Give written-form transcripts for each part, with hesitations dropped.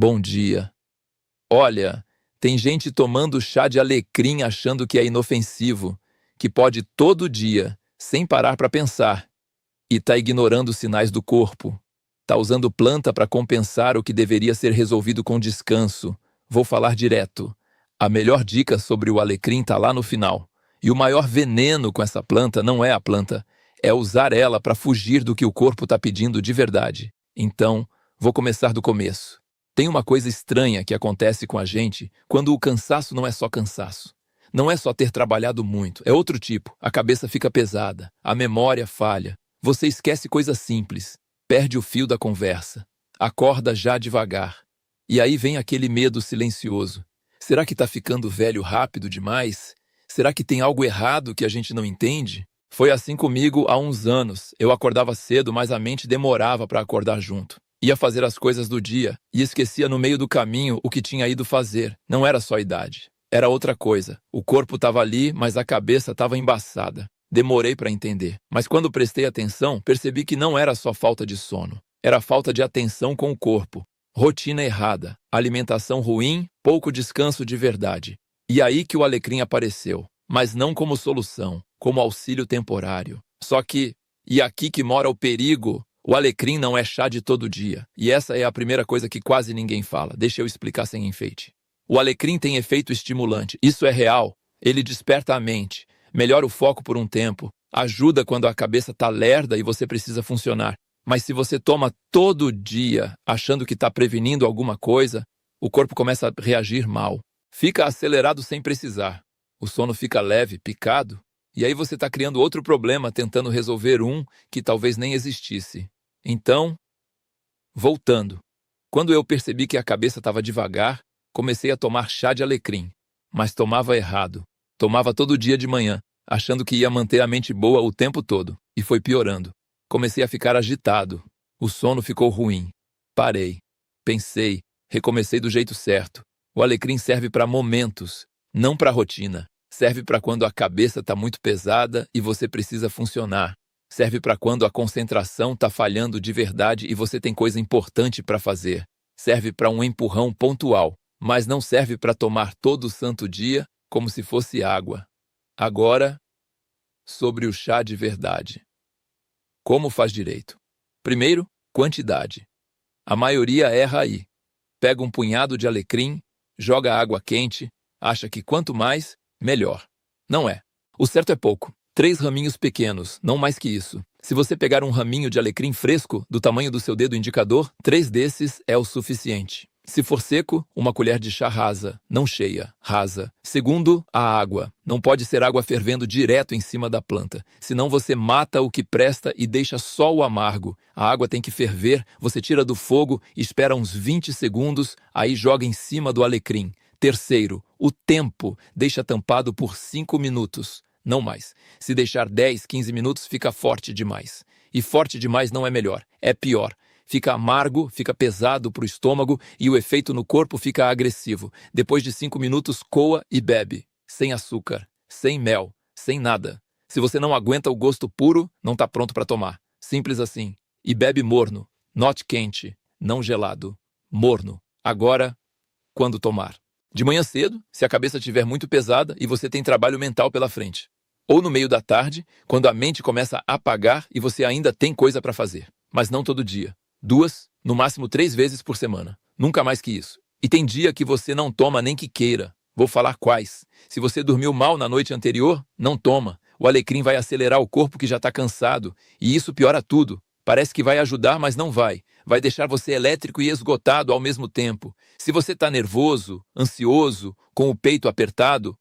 Bom dia. Olha, tem gente tomando chá de alecrim achando que é inofensivo, que pode todo dia, sem parar para pensar, e tá ignorando os sinais do corpo. Tá usando planta para compensar o que deveria ser resolvido com descanso. Vou falar direto. A melhor dica sobre o alecrim tá lá no final. E o maior veneno com essa planta não é a planta, é usar ela para fugir do que o corpo tá pedindo de verdade. Então, vou começar do começo. Tem uma coisa estranha que acontece com a gente quando o cansaço não é só cansaço. Não é só ter trabalhado muito, é outro tipo. A cabeça fica pesada, a memória falha. Você esquece coisas simples, perde o fio da conversa, acorda já devagar. E aí vem aquele medo silencioso. Será que está ficando velho rápido demais? Será que tem algo errado que a gente não entende? Foi assim comigo há uns anos. Eu acordava cedo, mas a mente demorava para acordar junto. Ia fazer as coisas do dia e esquecia no meio do caminho o que tinha ido fazer. Não era só idade, era outra coisa. O corpo estava ali, mas a cabeça estava embaçada. Demorei para entender, mas quando prestei atenção, percebi que não era só falta de sono. Era falta de atenção com o corpo. Rotina errada, alimentação ruim, pouco descanso de verdade. E aí que o alecrim apareceu, mas não como solução, como auxílio temporário. Só que, e aqui que mora o perigo, o alecrim não é chá de todo dia. E essa é a primeira coisa que quase ninguém fala. Deixa eu explicar sem enfeite. O alecrim tem efeito estimulante. Isso é real. Ele desperta a mente, melhora o foco por um tempo, ajuda quando a cabeça está lerda e você precisa funcionar. Mas se você toma todo dia achando que está prevenindo alguma coisa, o corpo começa a reagir mal. Fica acelerado sem precisar. O sono fica leve, picado. E aí você está criando outro problema tentando resolver um que talvez nem existisse. Então, voltando. Quando eu percebi que a cabeça estava devagar, comecei a tomar chá de alecrim. Mas tomava errado. Tomava todo dia de manhã, achando que ia manter a mente boa o tempo todo. E foi piorando. Comecei a ficar agitado. O sono ficou ruim. Parei. Pensei. Recomecei do jeito certo. O alecrim serve para momentos, não para rotina. Serve para quando a cabeça está muito pesada e você precisa funcionar. Serve para quando a concentração está falhando de verdade e você tem coisa importante para fazer. Serve para um empurrão pontual, mas não serve para tomar todo santo dia como se fosse água. Agora, sobre o chá de verdade. Como faz direito? Primeiro, quantidade. A maioria erra aí. Pega um punhado de alecrim, joga água quente, acha que quanto mais, melhor. Não é. O certo é pouco. 3 raminhos pequenos, não mais que isso. Se você pegar um raminho de alecrim fresco, do tamanho do seu dedo indicador, 3 desses é o suficiente. Se for seco, uma colher de chá rasa, não cheia, rasa. Segundo, a água. Não pode ser água fervendo direto em cima da planta, senão você mata o que presta e deixa só o amargo. A água tem que ferver, você tira do fogo, espera uns 20 segundos, aí joga em cima do alecrim. Terceiro, o tempo. Deixa tampado por 5 minutos, não mais. Se deixar 10, 15 minutos, fica forte demais. E forte demais não é melhor, é pior. Fica amargo, fica pesado para o estômago e o efeito no corpo fica agressivo. Depois de 5 minutos, coa e bebe. Sem açúcar, sem mel, sem nada. Se você não aguenta o gosto puro, não está pronto para tomar. Simples assim. E bebe morno, not quente, não gelado. Morno. Agora, quando tomar? De manhã cedo, se a cabeça estiver muito pesada e você tem trabalho mental pela frente. Ou no meio da tarde, quando a mente começa a apagar e você ainda tem coisa para fazer. Mas não todo dia. 2, no máximo 3 vezes por semana. Nunca mais que isso. E tem dia que você não toma nem que queira. Vou falar quais. Se você dormiu mal na noite anterior, não toma. O alecrim vai acelerar o corpo que já está cansado. E isso piora tudo. Parece que vai ajudar, mas não vai. Vai deixar você elétrico e esgotado ao mesmo tempo. Se você está nervoso, ansioso, com o peito apertado,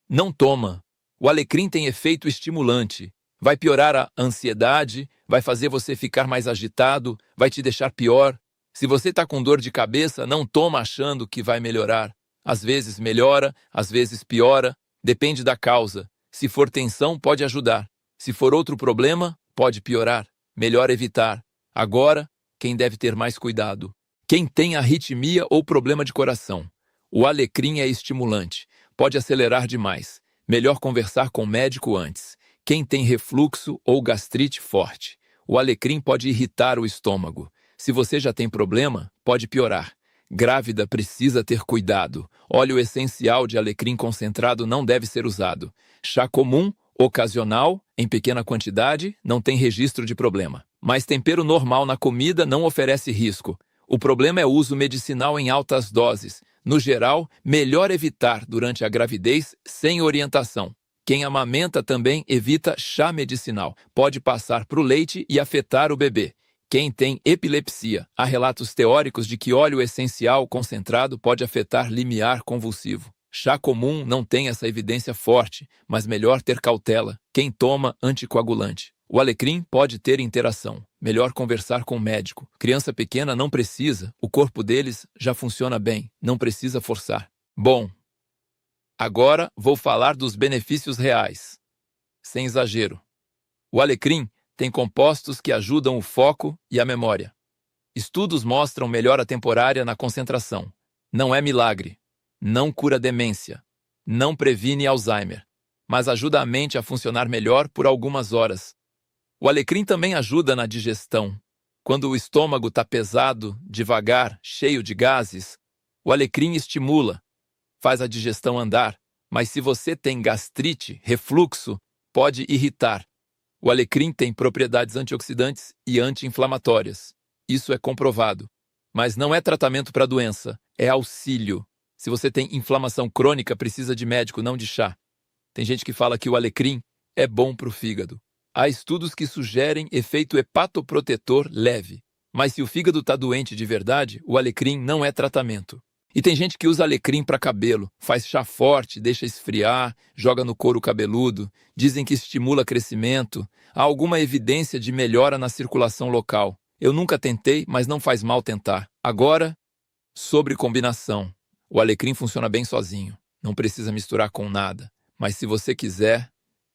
não toma. O alecrim tem efeito estimulante. Vai piorar a ansiedade, vai fazer você ficar mais agitado, vai te deixar pior. Se você está com dor de cabeça, não toma achando que vai melhorar. Às vezes melhora, às vezes piora, depende da causa. Se for tensão, pode ajudar. Se for outro problema, pode piorar. Melhor evitar. Agora, quem deve ter mais cuidado? Quem tem arritmia ou problema de coração. O alecrim é estimulante, pode acelerar demais. Melhor conversar com o médico antes. Quem tem refluxo ou gastrite forte. O alecrim pode irritar o estômago. Se você já tem problema, pode piorar. Grávida precisa ter cuidado. Óleo essencial de alecrim concentrado não deve ser usado. Chá comum, ocasional, em pequena quantidade, não tem registro de problema. Mas tempero normal na comida não oferece risco. O problema é o uso medicinal em altas doses. No geral, melhor evitar durante a gravidez sem orientação. Quem amamenta também evita chá medicinal. Pode passar para o leite e afetar o bebê. Quem tem epilepsia, há relatos teóricos de que óleo essencial concentrado pode afetar limiar convulsivo. Chá comum não tem essa evidência forte, mas melhor ter cautela. Quem toma anticoagulante. O alecrim pode ter interação. Melhor conversar com o médico. Criança pequena não precisa, o corpo deles já funciona bem, não precisa forçar. Bom, agora vou falar dos benefícios reais. Sem exagero. O alecrim tem compostos que ajudam o foco e a memória. Estudos mostram melhora temporária na concentração. Não é milagre. Não cura demência. Não previne Alzheimer. Mas ajuda a mente a funcionar melhor por algumas horas. O alecrim também ajuda na digestão. Quando o estômago está pesado, devagar, cheio de gases, o alecrim estimula, faz a digestão andar. Mas se você tem gastrite, refluxo, pode irritar. O alecrim tem propriedades antioxidantes e anti-inflamatórias. Isso é comprovado. Mas não é tratamento para a doença, é auxílio. Se você tem inflamação crônica, precisa de médico, não de chá. Tem gente que fala que o alecrim é bom para o fígado. Há estudos que sugerem efeito hepatoprotetor leve. Mas se o fígado está doente de verdade, o alecrim não é tratamento. E tem gente que usa alecrim para cabelo, faz chá forte, deixa esfriar, joga no couro cabeludo, dizem que estimula crescimento. Há alguma evidência de melhora na circulação local. Eu nunca tentei, mas não faz mal tentar. Agora, sobre combinação. O alecrim funciona bem sozinho, não precisa misturar com nada. Mas se você quiser,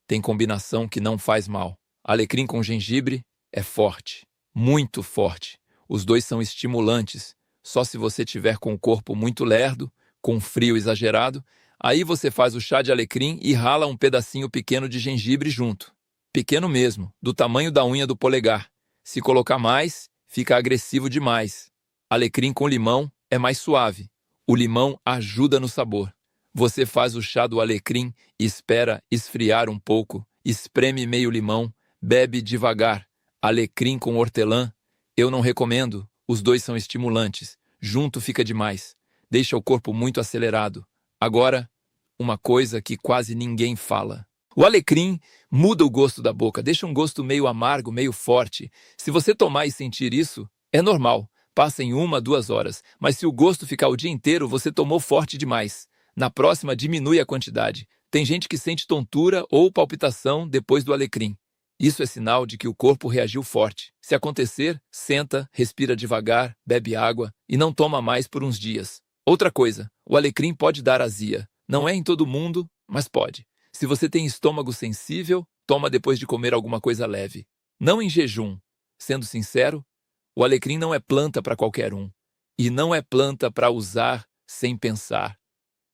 tem combinação que não faz mal. Alecrim com gengibre é forte, muito forte. Os dois são estimulantes. Só se você tiver com o corpo muito lerdo, com frio exagerado, aí você faz o chá de alecrim e rala um pedacinho pequeno de gengibre junto. Pequeno mesmo, do tamanho da unha do polegar. Se colocar mais, fica agressivo demais. Alecrim com limão é mais suave. O limão ajuda no sabor. Você faz o chá do alecrim e espera esfriar um pouco, espreme meio limão, bebe devagar. Alecrim com hortelã, eu não recomendo. Os dois são estimulantes. Junto fica demais. Deixa o corpo muito acelerado. Agora, uma coisa que quase ninguém fala. O alecrim muda o gosto da boca, deixa um gosto meio amargo, meio forte. Se você tomar e sentir isso, é normal. Passa em 1, 2 horas. Mas se o gosto ficar o dia inteiro, você tomou forte demais. Na próxima, diminui a quantidade. Tem gente que sente tontura ou palpitação depois do alecrim. Isso é sinal de que o corpo reagiu forte. Se acontecer, senta, respira devagar, bebe água e não toma mais por uns dias. Outra coisa, o alecrim pode dar azia. Não é em todo mundo, mas pode. Se você tem estômago sensível, toma depois de comer alguma coisa leve. Não em jejum. Sendo sincero, o alecrim não é planta para qualquer um. E não é planta para usar sem pensar.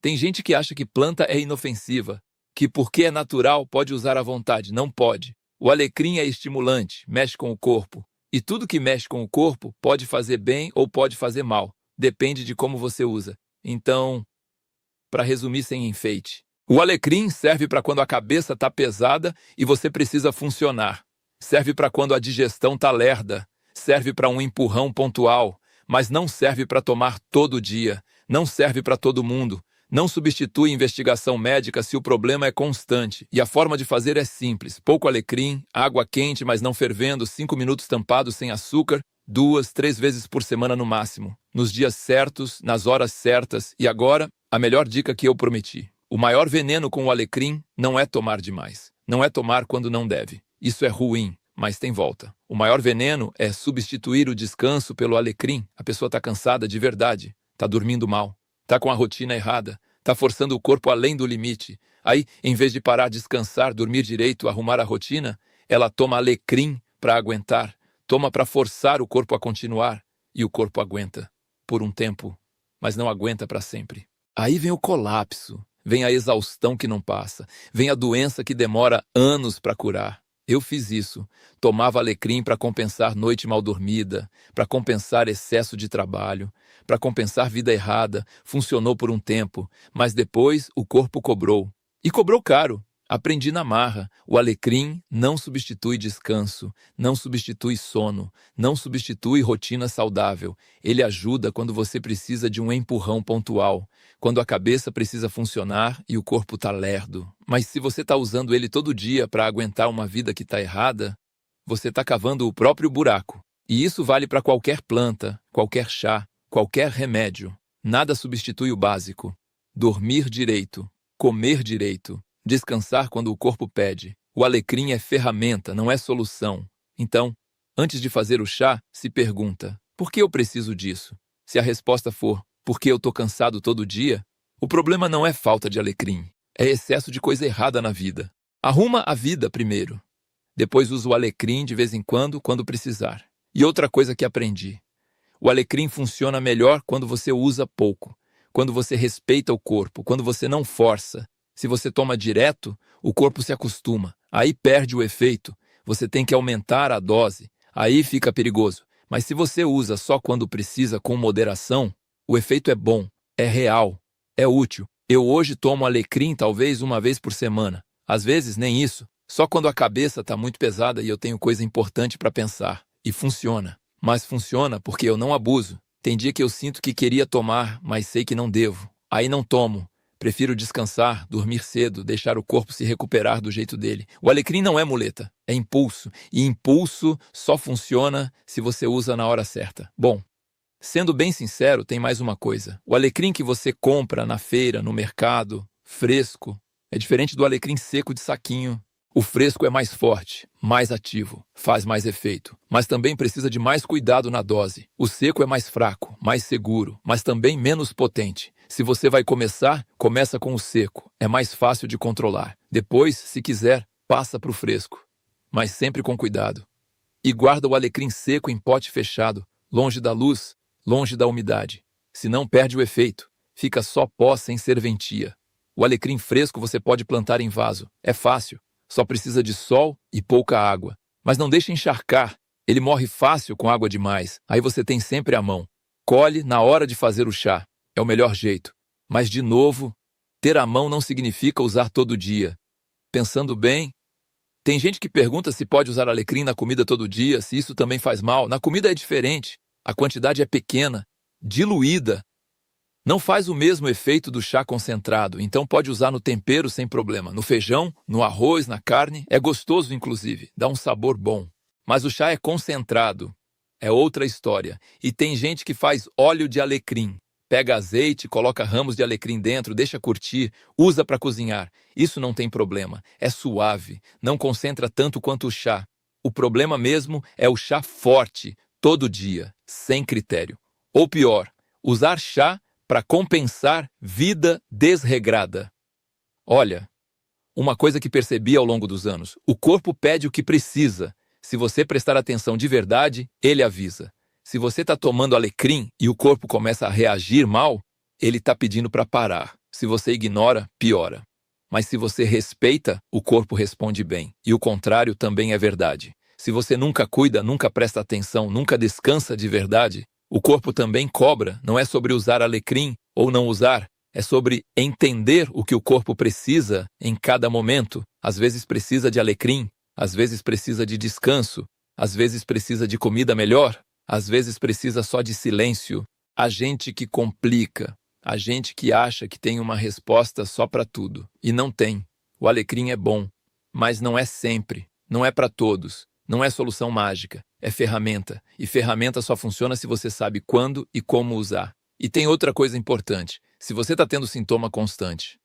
Tem gente que acha que planta é inofensiva, que porque é natural pode usar à vontade. Não pode. O alecrim é estimulante, mexe com o corpo. E tudo que mexe com o corpo pode fazer bem ou pode fazer mal. Depende de como você usa. Então, para resumir sem enfeite, o alecrim serve para quando a cabeça está pesada e você precisa funcionar. Serve para quando a digestão está lerda. Serve para um empurrão pontual. Mas não serve para tomar todo dia. Não serve para todo mundo. Não substitui investigação médica se o problema é constante. E a forma de fazer é simples. Pouco alecrim, água quente, mas não fervendo, 5 minutos tampado sem açúcar, 2, 3 vezes por semana no máximo. Nos dias certos, nas horas certas. E agora, a melhor dica que eu prometi. O maior veneno com o alecrim não é tomar demais. Não é tomar quando não deve. Isso é ruim, mas tem volta. O maior veneno é substituir o descanso pelo alecrim. A pessoa está cansada de verdade, está dormindo mal. Está com a rotina errada, está forçando o corpo além do limite. Aí, em vez de parar, descansar, dormir direito, arrumar a rotina, ela toma alecrim para aguentar, toma para forçar o corpo a continuar. E o corpo aguenta, por um tempo, mas não aguenta para sempre. Aí vem o colapso, vem a exaustão que não passa, vem a doença que demora anos para curar. Eu fiz isso, tomava alecrim para compensar noite mal dormida, para compensar excesso de trabalho, para compensar vida errada, funcionou por um tempo, mas depois o corpo cobrou. E cobrou caro. Aprendi na marra. O alecrim não substitui descanso, não substitui sono, não substitui rotina saudável. Ele ajuda quando você precisa de um empurrão pontual, quando a cabeça precisa funcionar e o corpo está lerdo. Mas se você está usando ele todo dia para aguentar uma vida que está errada, você está cavando o próprio buraco. E isso vale para qualquer planta, qualquer chá, qualquer remédio. Nada substitui o básico. Dormir direito, comer direito, descansar quando o corpo pede. O alecrim é ferramenta, não é solução. Então, antes de fazer o chá, se pergunta: por que eu preciso disso? Se a resposta for: porque eu estou cansado todo dia, o problema não é falta de alecrim, é excesso de coisa errada na vida. Arruma a vida primeiro. Depois usa o alecrim de vez em quando precisar. E outra coisa que aprendi: o alecrim funciona melhor quando você usa pouco, quando você respeita o corpo, quando você não força. Se você toma direto, o corpo se acostuma, aí perde o efeito. Você tem que aumentar a dose, aí fica perigoso. Mas se você usa só quando precisa, com moderação, o efeito é bom, é real, é útil. Eu hoje tomo alecrim talvez uma vez por semana, às vezes nem isso, só quando a cabeça está muito pesada e eu tenho coisa importante para pensar. E funciona. Mas funciona porque eu não abuso. Tem dia que eu sinto que queria tomar, mas sei que não devo. Aí não tomo. Prefiro descansar, dormir cedo, deixar o corpo se recuperar do jeito dele. O alecrim não é muleta, é impulso. E impulso só funciona se você usa na hora certa. Bom, sendo bem sincero, tem mais uma coisa. O alecrim que você compra na feira, no mercado, fresco, é diferente do alecrim seco de saquinho. O fresco é mais forte, mais ativo, faz mais efeito, mas também precisa de mais cuidado na dose. O seco é mais fraco, mais seguro, mas também menos potente. Se você vai começar, começa com o seco, é mais fácil de controlar. Depois, se quiser, passa para o fresco, mas sempre com cuidado. E guarda o alecrim seco em pote fechado, longe da luz, longe da umidade. Senão perde o efeito, fica só pó sem serventia. O alecrim fresco você pode plantar em vaso, é fácil. Só precisa de sol e pouca água. Mas não deixe encharcar. Ele morre fácil com água demais. Aí você tem sempre à mão. Colhe na hora de fazer o chá. É o melhor jeito. Mas, de novo, ter à mão não significa usar todo dia. Pensando bem, tem gente que pergunta se pode usar alecrim na comida todo dia, se isso também faz mal. Na comida é diferente. A quantidade é pequena, diluída. Não faz o mesmo efeito do chá concentrado, então pode usar no tempero sem problema. No feijão, no arroz, na carne, é gostoso inclusive, dá um sabor bom. Mas o chá é concentrado, é outra história. E tem gente que faz óleo de alecrim. Pega azeite, coloca ramos de alecrim dentro, deixa curtir, usa para cozinhar. Isso não tem problema, é suave, não concentra tanto quanto o chá. O problema mesmo é o chá forte, todo dia, sem critério. Ou pior, usar chá para compensar vida desregrada. Olha, uma coisa que percebi ao longo dos anos: o corpo pede o que precisa. Se você prestar atenção de verdade, ele avisa. Se você está tomando alecrim e o corpo começa a reagir mal, ele está pedindo para parar. Se você ignora, piora. Mas se você respeita, o corpo responde bem. E o contrário também é verdade. Se você nunca cuida, nunca presta atenção, nunca descansa de verdade, o corpo também cobra. Não é sobre usar alecrim ou não usar, é sobre entender o que o corpo precisa em cada momento. Às vezes precisa de alecrim, às vezes precisa de descanso, às vezes precisa de comida melhor, às vezes precisa só de silêncio. A gente que complica, a gente que acha que tem uma resposta só para tudo. E não tem. O alecrim é bom, mas não é sempre, não é para todos. Não é solução mágica, é ferramenta. E ferramenta só funciona se você sabe quando e como usar. E tem outra coisa importante. Se você está tendo sintoma constante,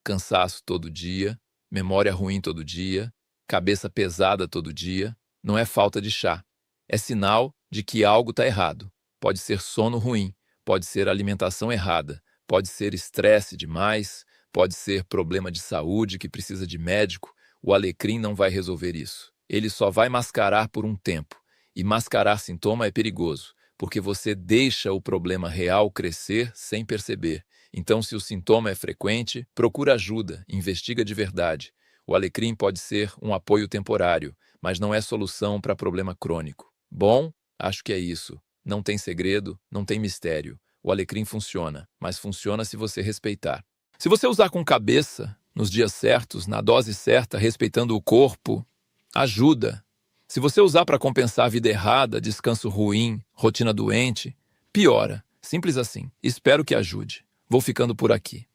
cansaço todo dia, memória ruim todo dia, cabeça pesada todo dia, não é falta de chá. É sinal de que algo está errado. Pode ser sono ruim, pode ser alimentação errada, pode ser estresse demais, pode ser problema de saúde que precisa de médico. O alecrim não vai resolver isso. Ele só vai mascarar por um tempo. E mascarar sintoma é perigoso, porque você deixa o problema real crescer sem perceber. Então, se o sintoma é frequente, procura ajuda, investiga de verdade. O alecrim pode ser um apoio temporário, mas não é solução para problema crônico. Bom, acho que é isso. Não tem segredo, não tem mistério. o alecrim funciona, mas funciona se você respeitar. Se você usar com cabeça, nos dias certos, na dose certa, respeitando o corpo, ajuda. Se você usar para compensar a vida errada, descanso ruim, rotina doente, piora. Simples assim. Espero que ajude. Vou ficando por aqui.